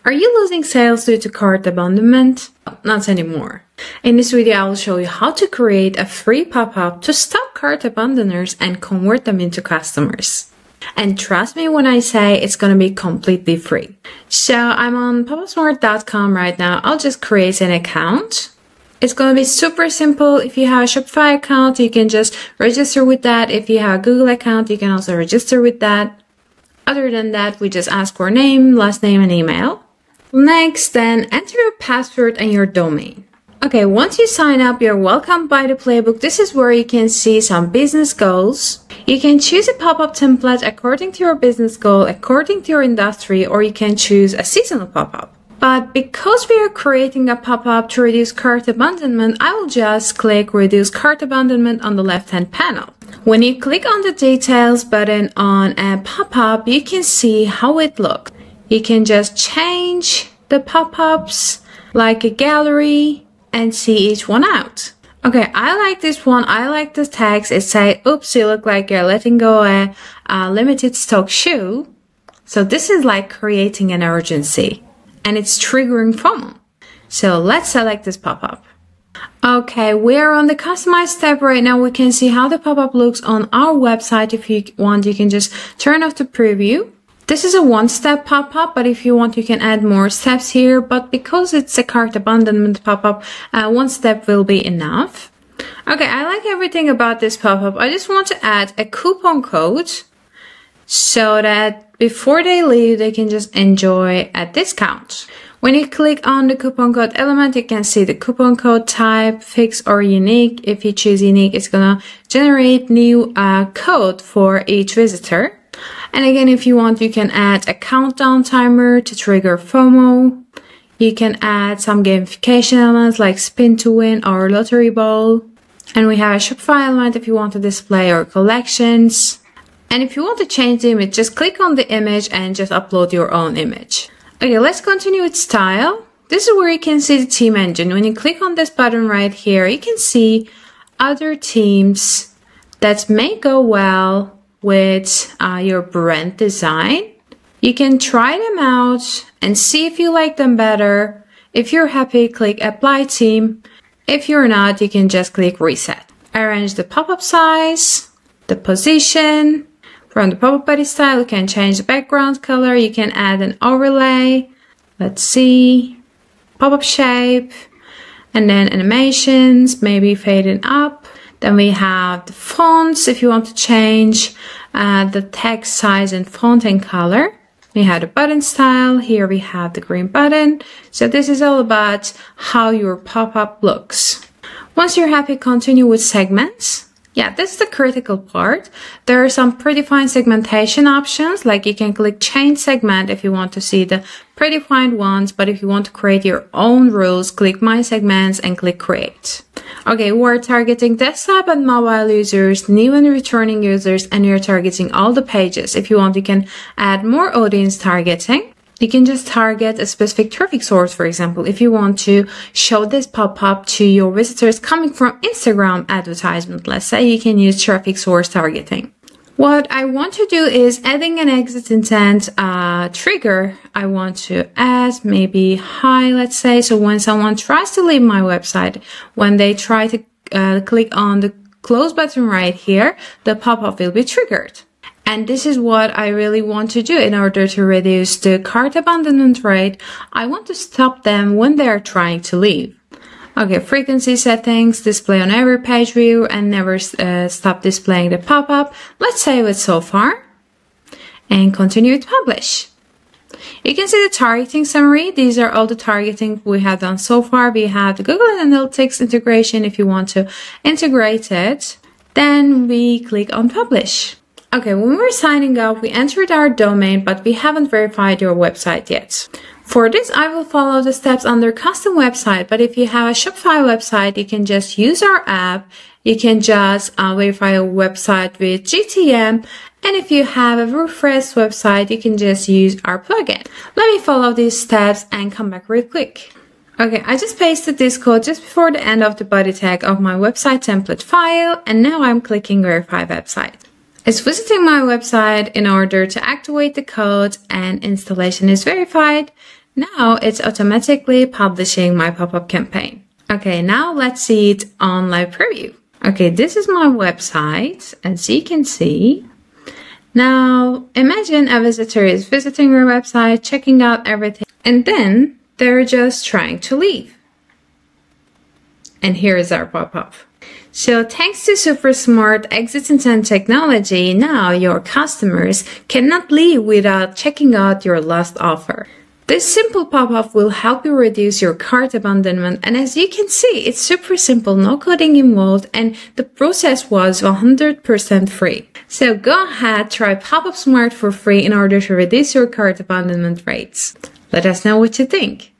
Are you losing sales due to cart abandonment? Not anymore. In this video, I will show you how to create a free pop-up to stop cart abandoners and convert them into customers. And trust me when I say it's going to be completely free. So I'm on Popupsmart.com right now. I'll just create an account. It's going to be super simple. If you have a Shopify account, you can just register with that. If you have a Google account, you can also register with that. Other than that, we just ask for name, last name, and email. Next, then enter your password and your domain. Okay, once you sign up, you're welcomed by the Playbook. This is where you can see some business goals. You can choose a pop-up template according to your business goal, according to your industry, or you can choose a seasonal pop-up. But because we are creating a pop-up to reduce cart abandonment, I will just click Reduce Cart Abandonment on the left-hand panel. When you click on the Details button on a pop-up, you can see how it looks. You can just change the pop-ups like a gallery and see each one out. Okay, I like this one. I like the text. It says, oops, you look like you're letting go a limited stock shoe. So this is like creating an urgency and it's triggering FOMO. So let's select this pop-up. Okay, we're on the customize tab right now. We can see how the pop-up looks on our website. If you want, you can just turn off the preview. This is a one-step pop-up, but if you want, you can add more steps here. But because it's a cart abandonment pop-up, one step will be enough. Okay, I like everything about this pop-up. I just want to add a coupon code so that before they leave, they can just enjoy a discount. When you click on the coupon code element, you can see the coupon code type, fixed or unique. If you choose unique, it's gonna generate new code for each visitor. And again, if you want, you can add a countdown timer to trigger FOMO. You can add some gamification elements like spin to win or lottery ball. And we have a Shopify element if you want to display your collections. And if you want to change the image, just click on the image and just upload your own image. Okay, let's continue with style. This is where you can see the theme engine. When you click on this button right here, you can see other themes that may go well with your brand design. You can try them out and see if you like them better. If you're happy, click apply theme. If you're not, you can just click reset. Arrange the pop-up size, the position. From the pop-up body style, you can change the background color. You can add an overlay. Let's see, pop-up shape, and then animations, maybe fading up. Then we have the fonts if you want to change the text size and font and color. We have the button style. Here we have the green button. So this is all about how your pop-up looks. Once you're happy, continue with segments. Yeah, this is the critical part. There are some predefined segmentation options, like you can click change segment if you want to see the predefined ones, but if you want to create your own rules, click my segments and click create. Okay, we're targeting desktop and mobile users, new and returning users, and you're targeting all the pages. If you want, you can add more audience targeting. You can just target a specific traffic source, for example. If you want to show this pop-up to your visitors coming from Instagram advertisement, let's say, you can use traffic source targeting. What I want to do is adding an exit intent trigger. I want to add maybe hi, let's say. So when someone tries to leave my website, when they try to click on the close button right here, the pop-up will be triggered. And this is what I really want to do in order to reduce the cart abandonment rate. I want to stop them when they are trying to leave. Okay, frequency settings, display on every page view, and never stop displaying the pop-up. Let's save it so far and continue to publish. You can see the targeting summary. These are all the targeting we have done so far. We have the Google Analytics integration. If you want to integrate it, then we click on publish. Okay, when we were signing up, we entered our domain, but we haven't verified your website yet. For this, I will follow the steps under custom website, but if you have a Shopify website, you can just use our app. You can just verify your website with GTM. And if you have a WordPress website, you can just use our plugin. Let me follow these steps and come back real quick. Okay, I just pasted this code just before the end of the body tag of my website template file, and now I'm clicking verify website. It's visiting my website in order to activate the code, and installation is verified. Now it's automatically publishing my pop-up campaign. Okay, now let's see it on live preview. Okay, this is my website, as you can see. Now, imagine a visitor is visiting your website, checking out everything, and then they're just trying to leave. And here is our pop-up. So thanks to super smart exit intent technology, now your customers cannot leave without checking out your last offer. This simple pop-up will help you reduce your cart abandonment, and as you can see, it's super simple, no coding involved, and the process was 100% free. So go ahead, try Popupsmart for free in order to reduce your cart abandonment rates. Let us know what you think.